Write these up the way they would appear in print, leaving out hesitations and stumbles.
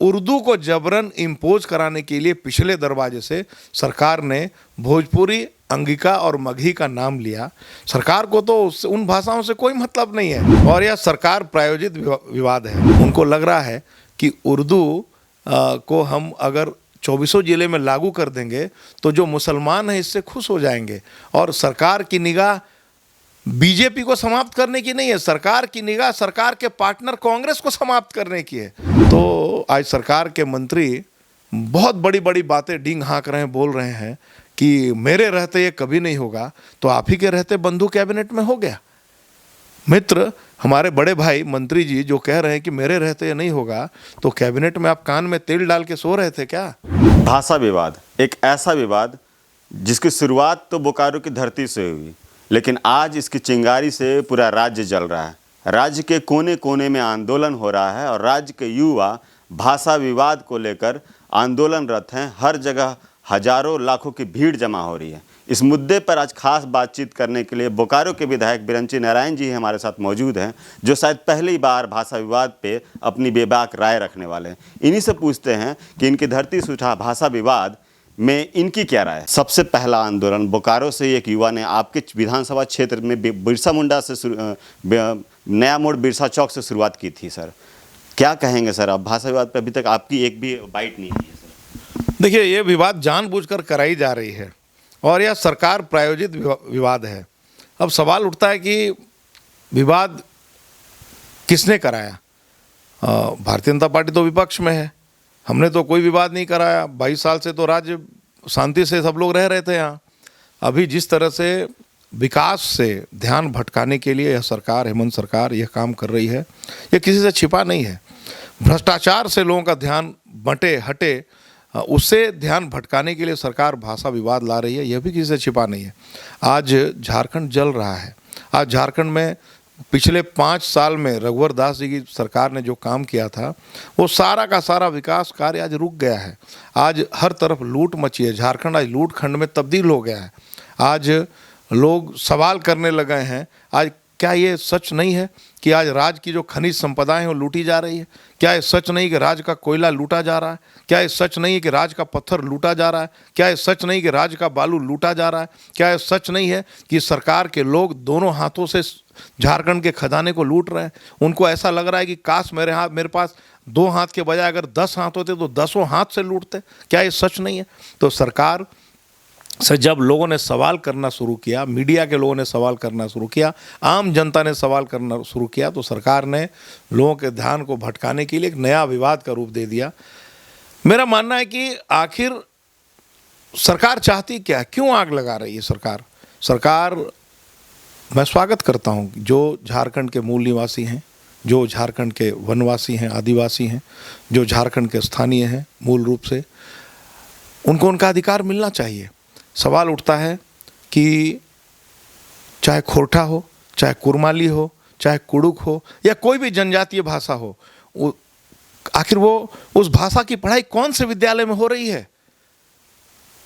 उर्दू को जबरन इम्पोज कराने के लिए पिछले दरवाजे से सरकार ने भोजपुरी, अंगिका और मगही का नाम लिया। सरकार को तो उन भाषाओं से कोई मतलब नहीं है और यह सरकार प्रायोजित विवाद है। उनको लग रहा है कि उर्दू को हम अगर 24 जिले में लागू कर देंगे तो जो मुसलमान हैं इससे खुश हो जाएंगे। और सरकार की निगाह बीजेपी को समाप्त करने की नहीं है, सरकार की निगाह सरकार के पार्टनर कांग्रेस को समाप्त करने की है। तो आज सरकार के मंत्री बहुत बड़ी बड़ी बातें डींग हाँक रहे हैं, बोल रहे हैं कि मेरे रहते ये कभी नहीं होगा। तो आप ही के रहते बंधु कैबिनेट में हो गया। मित्र, हमारे बड़े भाई मंत्री जी जो कह रहे हैं कि मेरे रहते ये नहीं होगा, तो कैबिनेट में आप कान में तेल डाल के सो रहे थे क्या? भाषा विवाद एक ऐसा विवाद जिसकी शुरुआत तो बोकारो की धरती से हुई, लेकिन आज इसकी चिंगारी से पूरा राज्य जल रहा है। राज्य के कोने कोने में आंदोलन हो रहा है और राज्य के युवा भाषा विवाद को लेकर आंदोलनरत हैं। हर जगह हजारों लाखों की भीड़ जमा हो रही है। इस मुद्दे पर आज खास बातचीत करने के लिए बोकारो के विधायक बिरंची नारायण जी हमारे साथ मौजूद हैं, जो शायद पहली बार भाषा विवाद पे अपनी बेबाक राय रखने वाले हैं। इन्हीं से पूछते हैं कि इनकी धरती से उठा भाषा विवाद में इनकी क्या राय है। सबसे पहला आंदोलन बोकारो से एक युवा ने आपके विधानसभा क्षेत्र में बिरसा मुंडा से नया मोड़ बिरसा चौक से शुरुआत की थी। सर, क्या कहेंगे सर? अब भाषा विवाद पर अभी तक आपकी एक भी बाइट नहीं है सर। देखिए, ये विवाद जानबूझकर कराई जा रही है और यह सरकार प्रायोजित विवाद है। अब सवाल उठता है कि विवाद किसने कराया? भारतीय जनता पार्टी तो विपक्ष में है, हमने तो कोई विवाद नहीं कराया। 22 साल से तो राज्य शांति से सब लोग रह रहे थे यहाँ। अभी जिस तरह से विकास से ध्यान भटकाने के लिए यह सरकार, हेमंत सरकार, यह काम कर रही है, यह किसी से छिपा नहीं है। भ्रष्टाचार से लोगों का ध्यान हटे, उससे ध्यान भटकाने के लिए सरकार भाषा विवाद ला रही है, यह भी किसी से छिपा नहीं है। आज झारखंड जल रहा है। आज झारखंड में पिछले 5 साल में रघुवर दास जी की सरकार ने जो काम किया था, वो सारा का सारा विकास कार्य आज रुक गया है। आज हर तरफ लूट मची है। झारखंड आज लूट खंड में तब्दील हो गया है। आज लोग सवाल करने लगे हैं, आज क्या ये सच नहीं है कि आज राज्य की जो खनिज संपदाएं हैं वो लूटी जा रही है? क्या ये सच नहीं कि राज्य का कोयला लूटा जा रहा है? क्या ये सच नहीं है कि राज्य का पत्थर लूटा जा रहा है? क्या ये सच नहीं कि राज्य का बालू लूटा जा रहा है? क्या ये सच नहीं है कि सरकार के लोग दोनों हाथों से झारखंड के खजाने को लूट रहे हैं? उनको ऐसा लग रहा है कि काश मेरे पास 2 हाथ के बजाय अगर 10 हाथ होते तो 10 हाथ से लूटते। क्या ये सच नहीं है? तो सरकार से जब लोगों ने सवाल करना शुरू किया, मीडिया के लोगों ने सवाल करना शुरू किया, आम जनता ने सवाल करना शुरू किया, तो सरकार ने लोगों के ध्यान को भटकाने के लिए एक नया विवाद का रूप दे दिया। मेरा मानना है कि आखिर सरकार चाहती क्या है? क्यों आग लगा रही है सरकार? मैं स्वागत करता हूं जो झारखंड के मूल निवासी हैं, जो झारखंड के वनवासी हैं, आदिवासी हैं, जो झारखंड के स्थानीय हैं मूल रूप से, उनको उनका अधिकार मिलना चाहिए। सवाल उठता है कि चाहे खोरठा हो, चाहे कुरमाली हो, चाहे कुड़ुक हो या कोई भी जनजातीय भाषा हो, आखिर वो उस भाषा की पढ़ाई कौन से विद्यालय में हो रही है?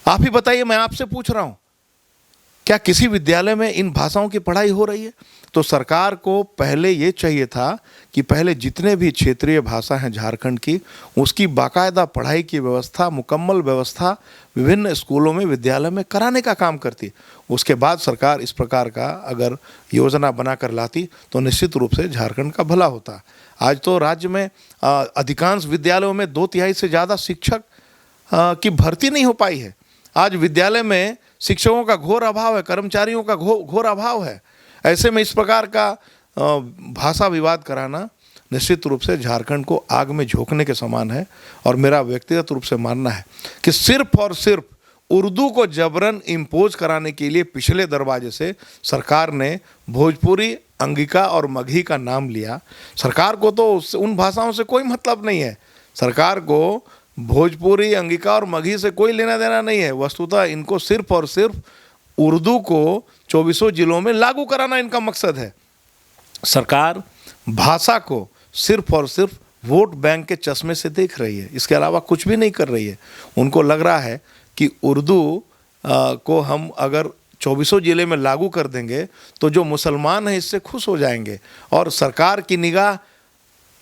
आप ही बताइए, मैं आपसे पूछ रहा हूं, क्या किसी विद्यालय में इन भाषाओं की पढ़ाई हो रही है? तो सरकार को पहले ये चाहिए था कि पहले जितने भी क्षेत्रीय भाषा हैं झारखंड की, उसकी बाकायदा पढ़ाई की व्यवस्था, मुकम्मल व्यवस्था विभिन्न स्कूलों में, विद्यालय में कराने का काम करती। उसके बाद सरकार इस प्रकार का अगर योजना बनाकर लाती तो निश्चित रूप से झारखंड का भला होता। आज तो राज्य में अधिकांश विद्यालयों में 2/3 से ज़्यादा शिक्षक की भर्ती नहीं हो पाई है। आज विद्यालय में शिक्षकों का घोर अभाव है, कर्मचारियों का घोर अभाव है। ऐसे में इस प्रकार का भाषा विवाद कराना निश्चित रूप से झारखंड को आग में झोंकने के समान है। और मेरा व्यक्तिगत रूप से मानना है कि सिर्फ और सिर्फ उर्दू को जबरन इम्पोज कराने के लिए पिछले दरवाजे से सरकार ने भोजपुरी, अंगिका और मगही का नाम लिया। सरकार को तो उन भाषाओं से कोई मतलब नहीं है। सरकार को भोजपुरी, अंगिका और मगही से कोई लेना देना नहीं है। वस्तुतः इनको सिर्फ और सिर्फ उर्दू को 24 जिलों में लागू कराना इनका मकसद है। सरकार भाषा को सिर्फ और सिर्फ वोट बैंक के चश्मे से देख रही है, इसके अलावा कुछ भी नहीं कर रही है। उनको लग रहा है कि उर्दू को हम अगर 24 जिले में लागू कर देंगे तो जो मुसलमान हैं इससे खुश हो जाएंगे। और सरकार की निगाह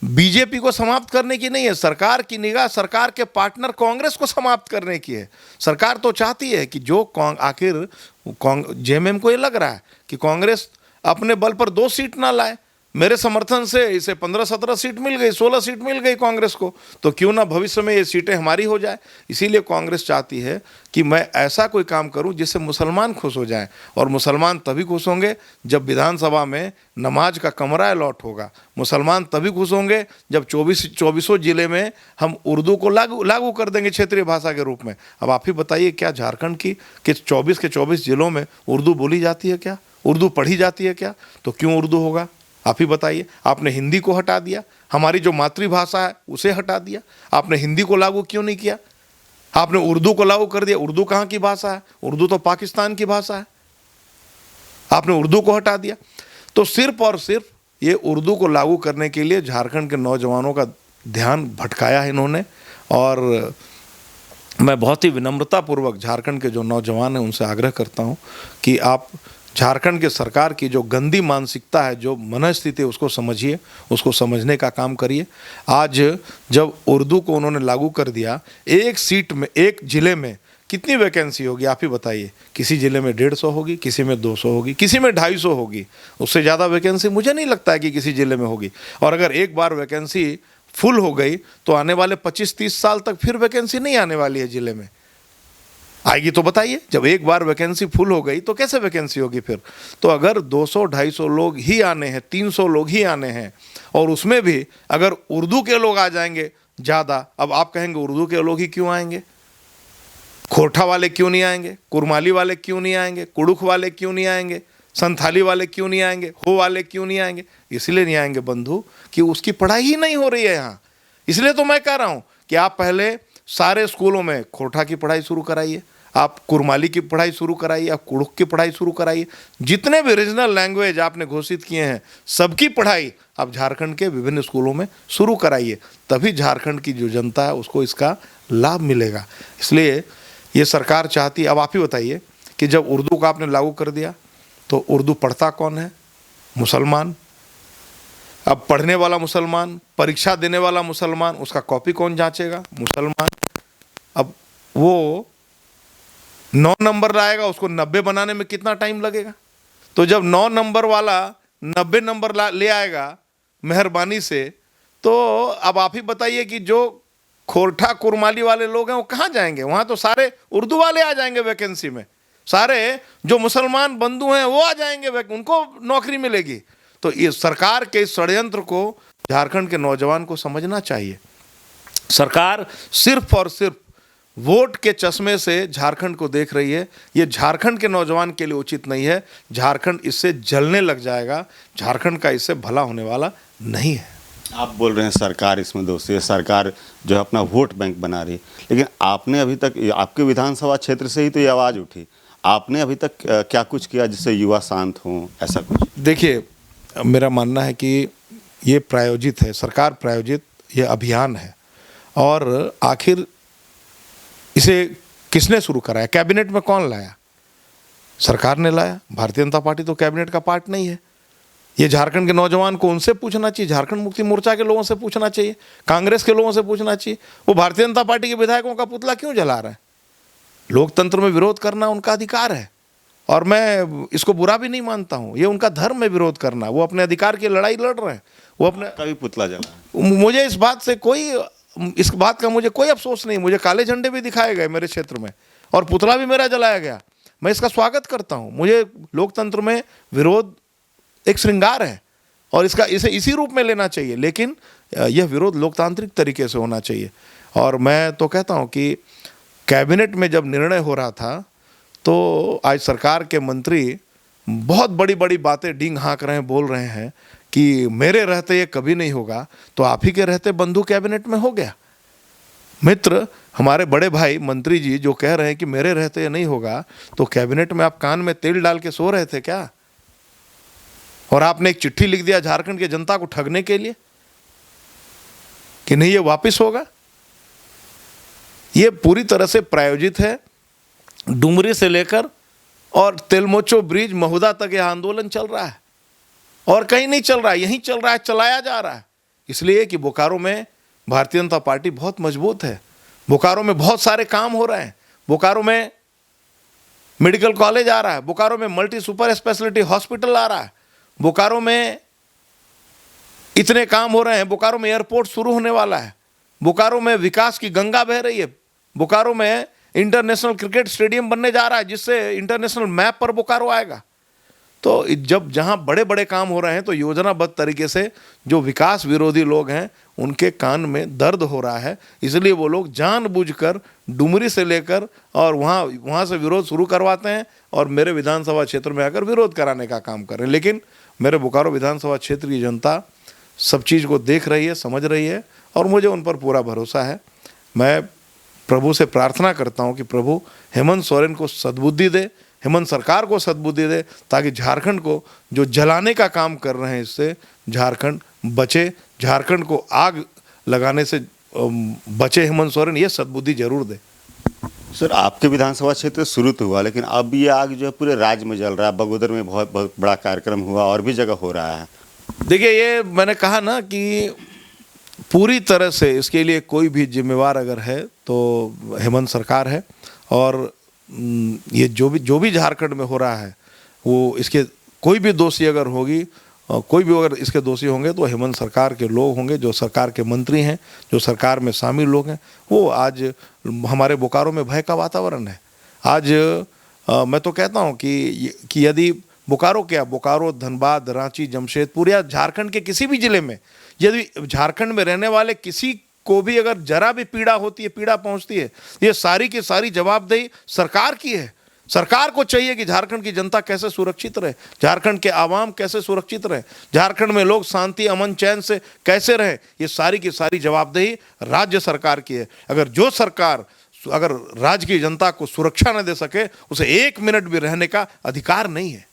बीजेपी को समाप्त करने की नहीं है, सरकार की निगाह सरकार के पार्टनर कांग्रेस को समाप्त करने की है। सरकार तो चाहती है कि जो आखिर जेएमएम को ये लग रहा है कि कांग्रेस अपने बल पर 2 सीट ना लाए, मेरे समर्थन से इसे 15-17 सीट मिल गई, 16 सीट मिल गई कांग्रेस को, तो क्यों ना भविष्य में ये सीटें हमारी हो जाए। इसीलिए कांग्रेस चाहती है कि मैं ऐसा कोई काम करूं जिससे मुसलमान खुश हो जाएं, और मुसलमान तभी खुश होंगे जब विधानसभा में नमाज का कमरा अलॉट होगा। मुसलमान तभी खुश होंगे जब 24 जिले में हम उर्दू को लागू कर देंगे क्षेत्रीय भाषा के रूप में। अब आप ही बताइए, क्या झारखंड की कि 24 के 24 जिलों में उर्दू बोली जाती है क्या, उर्दू पढ़ी जाती है क्या? तो क्यों उर्दू होगा, आप ही बताइए। आपने हिंदी को हटा दिया, हमारी जो मातृभाषा है उसे हटा दिया। आपने हिंदी को लागू क्यों नहीं किया? आपने उर्दू को लागू कर दिया। उर्दू कहाँ की भाषा है? उर्दू तो पाकिस्तान की भाषा है। आपने उर्दू को हटा दिया। तो सिर्फ और सिर्फ ये उर्दू को लागू करने के लिए झारखंड के नौजवानों का ध्यान भटकाया है इन्होंने। और मैं बहुत ही विनम्रतापूर्वक झारखंड के जो नौजवान हैं उनसे आग्रह करता हूँ कि आप झारखंड के सरकार की जो गंदी मानसिकता है, जो मनस्थिति है, उसको समझिए, उसको समझने का काम करिए। आज जब उर्दू को उन्होंने लागू कर दिया, एक सीट में, एक ज़िले में कितनी वैकेंसी होगी आप ही बताइए? किसी ज़िले में 150 होगी, किसी में 200 होगी, किसी में 250 होगी। उससे ज़्यादा वैकेंसी मुझे नहीं लगता है कि किसी ज़िले में होगी। और अगर एक बार वैकेंसी फुल हो गई तो आने वाले 25-30 साल तक फिर वैकेंसी नहीं आने वाली है ज़िले में। आएगी तो बताइए। जब एक बार वैकेंसी फुल हो गई तो कैसे वैकेंसी होगी फिर? तो अगर 200-250 लोग ही आने हैं, 300 लोग ही आने हैं, और उसमें भी अगर उर्दू के लोग आ जाएंगे ज़्यादा, अब आप कहेंगे उर्दू के लोग ही क्यों आएंगे? खोरठा वाले क्यों नहीं आएंगे? कुरमाली वाले क्यों नहीं आएंगे? कुड़ुख वाले क्यों नहीं आएंगे? संथाली वाले क्यों नहीं आएंगे? हो वाले क्यों नहीं आएंगे? इसलिए नहीं आएंगे बंधु कि उसकी पढ़ाई ही नहीं हो रही है यहाँ। इसलिए तो मैं कह रहा हूँ कि आप पहले सारे स्कूलों में खोरठा की पढ़ाई शुरू कराइए, आप कुरमाली की पढ़ाई शुरू कराइए, आप कुड़ुख की पढ़ाई शुरू कराइए। जितने भी रीजनल लैंग्वेज आपने घोषित किए हैं, सबकी पढ़ाई आप झारखंड के विभिन्न स्कूलों में शुरू कराइए। तभी झारखंड की जो जनता है उसको इसका लाभ मिलेगा। इसलिए ये सरकार चाहती है। अब आप ही बताइए कि जब उर्दू को आपने लागू कर दिया तो उर्दू पढ़ता कौन है? मुसलमान। अब पढ़ने वाला मुसलमान, परीक्षा देने वाला मुसलमान, उसका कॉपी कौन जांचेगा? मुसलमान। अब वो 9 नंबर लाएगा, उसको 90 बनाने में कितना टाइम लगेगा? तो जब 9 नंबर वाला 90 नंबर ले आएगा मेहरबानी से, तो अब आप ही बताइए कि जो खोरठा कुरमाली वाले लोग हैं वो कहाँ जाएंगे? वहाँ तो सारे उर्दू वाले आ जाएंगे वैकेंसी में, सारे जो मुसलमान बंधु हैं वो आ जाएंगे, उनको नौकरी मिलेगी। तो ये सरकार के इस षड्यंत्र को झारखंड के नौजवान को समझना चाहिए। सरकार सिर्फ और सिर्फ वोट के चश्मे से झारखंड को देख रही है। ये झारखंड के नौजवान के लिए उचित नहीं है। झारखंड इससे जलने लग जाएगा। झारखंड का इससे भला होने वाला नहीं है। आप बोल रहे हैं सरकार इसमें दोषी है, सरकार जो है अपना वोट बैंक बना रही है, लेकिन आपने अभी तक, आपके विधानसभा क्षेत्र से ही तो ये आवाज़ उठी, आपने अभी तक क्या कुछ किया जिससे युवा शांत हों, ऐसा कुछ? देखिए, मेरा मानना है कि ये प्रायोजित है, सरकार प्रायोजित ये अभियान है। और आखिर इसे किसने शुरू कराया? कैबिनेट में कौन लाया? सरकार ने लाया। भारतीय जनता पार्टी तो कैबिनेट का पार्ट नहीं है। ये झारखंड के नौजवान को उनसे पूछना चाहिए, झारखंड मुक्ति मोर्चा के लोगों से पूछना चाहिए, कांग्रेस के लोगों से पूछना चाहिए। वो भारतीय जनता पार्टी के विधायकों का पुतला क्यों जला रहे हैं? लोकतंत्र में विरोध करना उनका अधिकार है, और मैं इसको बुरा भी नहीं मानता हूँ। ये उनका धर्म है विरोध करना। वो अपने अधिकार की लड़ाई लड़ रहे हैं। वो अपने कभी पुतला जला, मुझे इस बात का मुझे कोई अफसोस नहीं। मुझे काले झंडे भी दिखाए गए मेरे क्षेत्र में, और पुतला भी मेरा जलाया गया। मैं इसका स्वागत करता हूँ। मुझे लोकतंत्र में विरोध एक श्रृंगार है, और इसे इसी रूप में लेना चाहिए। लेकिन यह विरोध लोकतांत्रिक तरीके से होना चाहिए। और मैं तो कहता हूँ कि कैबिनेट में जब निर्णय हो रहा था तो आज सरकार के मंत्री बहुत बड़ी बड़ी बातें डींग हाँक रहे हैं, बोल रहे हैं कि मेरे रहते ये कभी नहीं होगा। तो आप ही के रहते बंधु कैबिनेट में हो गया। मित्र, हमारे बड़े भाई मंत्री जी जो कह रहे हैं कि मेरे रहते ये नहीं होगा, तो कैबिनेट में आप कान में तेल डाल के सो रहे थे क्या? और आपने एक चिट्ठी लिख दिया झारखंड की जनता को ठगने के लिए कि नहीं ये वापस होगा? ये पूरी तरह से प्रायोजित है। डुमरी से लेकर और तेलमोचो ब्रिज महुदा तक यह आंदोलन चल रहा है, और कहीं नहीं चल रहा है, यहीं चल रहा है, चलाया जा रहा है। इसलिए कि बोकारो में भारतीय जनता पार्टी बहुत मजबूत है। बोकारो में बहुत सारे काम हो रहे हैं। बोकारो में मेडिकल कॉलेज आ रहा है, बोकारो में मल्टी सुपर स्पेशलिटी हॉस्पिटल आ रहा है, बोकारो में इतने काम हो रहे हैं, बोकारो में एयरपोर्ट शुरू होने वाला है, बोकारो में विकास की गंगा बह रही है, बोकारो में इंटरनेशनल क्रिकेट स्टेडियम बनने जा रहा है जिससे इंटरनेशनल मैप पर बोकारो आएगा। तो जब जहां बड़े बड़े काम हो रहे हैं तो योजनाबद्ध तरीके से जो विकास विरोधी लोग हैं उनके कान में दर्द हो रहा है, इसलिए वो लोग जानबूझकर डुमरी से लेकर और वहाँ से विरोध शुरू करवाते हैं और मेरे विधानसभा क्षेत्र में आकर विरोध कराने का काम कर रहे हैं। लेकिन मेरे बोकारो विधानसभा क्षेत्र की जनता सब चीज़ को देख रही है, समझ रही है और मुझे उन पर पूरा भरोसा है। मैं प्रभु से प्रार्थना करता हूँ कि प्रभु हेमंत सोरेन को सद्बुद्धि दे, हेमंत सरकार को सद्बुद्धि दे, ताकि झारखंड को जो जलाने का काम कर रहे हैं इससे झारखंड बचे, झारखंड को आग लगाने से बचे हेमंत सोरेन, ये सद्बुद्धि जरूर दे। सर, आपके विधानसभा क्षेत्र शुरू तो हुआ, लेकिन अब ये आग जो है पूरे राज्य में जल रहा है। बगोदर में बहुत बड़ा कार्यक्रम हुआ और भी जगह हो रहा है। देखिए, ये मैंने कहा ना कि पूरी तरह से इसके लिए कोई भी जिम्मेवार अगर है तो हेमंत सरकार है और ये जो भी झारखंड में हो रहा है वो इसके कोई भी दोषी अगर होगी, कोई भी अगर इसके दोषी होंगे तो हेमंत सरकार के लोग होंगे, जो सरकार के मंत्री हैं, जो सरकार में शामिल लोग हैं। वो आज हमारे बोकारो में भय का वातावरण है। आज मैं तो कहता हूँ कि यदि बोकारो क्या, बोकारो, धनबाद, रांची, जमशेदपुर या झारखंड के किसी भी जिले में यदि झारखंड में रहने वाले किसी को भी अगर जरा भी पीड़ा होती है, पीड़ा पहुंचती है, ये सारी की सारी जवाबदेही सरकार की है। सरकार को चाहिए कि झारखंड की जनता कैसे सुरक्षित रहे, झारखंड के आवाम कैसे सुरक्षित रहे, झारखंड में लोग शांति, अमन, चैन से कैसे रहे, ये सारी की सारी जवाबदेही राज्य सरकार की है। अगर जो सरकार अगर राज्य की जनता को सुरक्षा न दे सके, उसे 1 मिनट भी रहने का अधिकार नहीं है।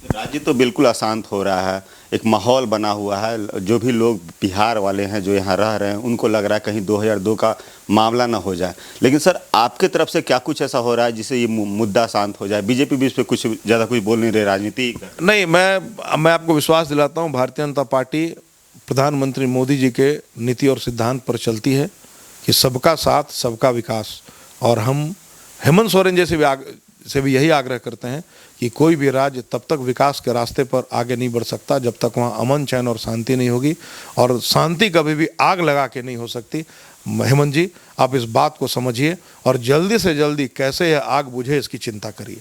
राज्य तो बिल्कुल अशांत हो रहा है, एक माहौल बना हुआ है। जो भी लोग बिहार वाले हैं जो यहाँ रह रहे हैं उनको लग रहा है कहीं 2002 का मामला ना हो जाए। लेकिन सर, आपके तरफ से क्या कुछ ऐसा हो रहा है जिससे ये मुद्दा शांत हो जाए? बीजेपी भी इस पर कुछ ज़्यादा कुछ बोल नहीं रहे, राजनीति नहीं। मैं आपको विश्वास दिलाता हूँ, भारतीय जनता पार्टी प्रधानमंत्री मोदी जी के नीति और सिद्धांत पर चलती है कि सबका साथ, सबका विकास। और हम हेमंत सोरेन जैसे से भी यही आग्रह करते हैं कि कोई भी राज्य तब तक विकास के रास्ते पर आगे नहीं बढ़ सकता जब तक वहाँ अमन, चैन और शांति नहीं होगी, और शांति कभी भी आग लगा के नहीं हो सकती। हेमंत जी, आप इस बात को समझिए और जल्दी से जल्दी कैसे यह आग बुझे इसकी चिंता करिए।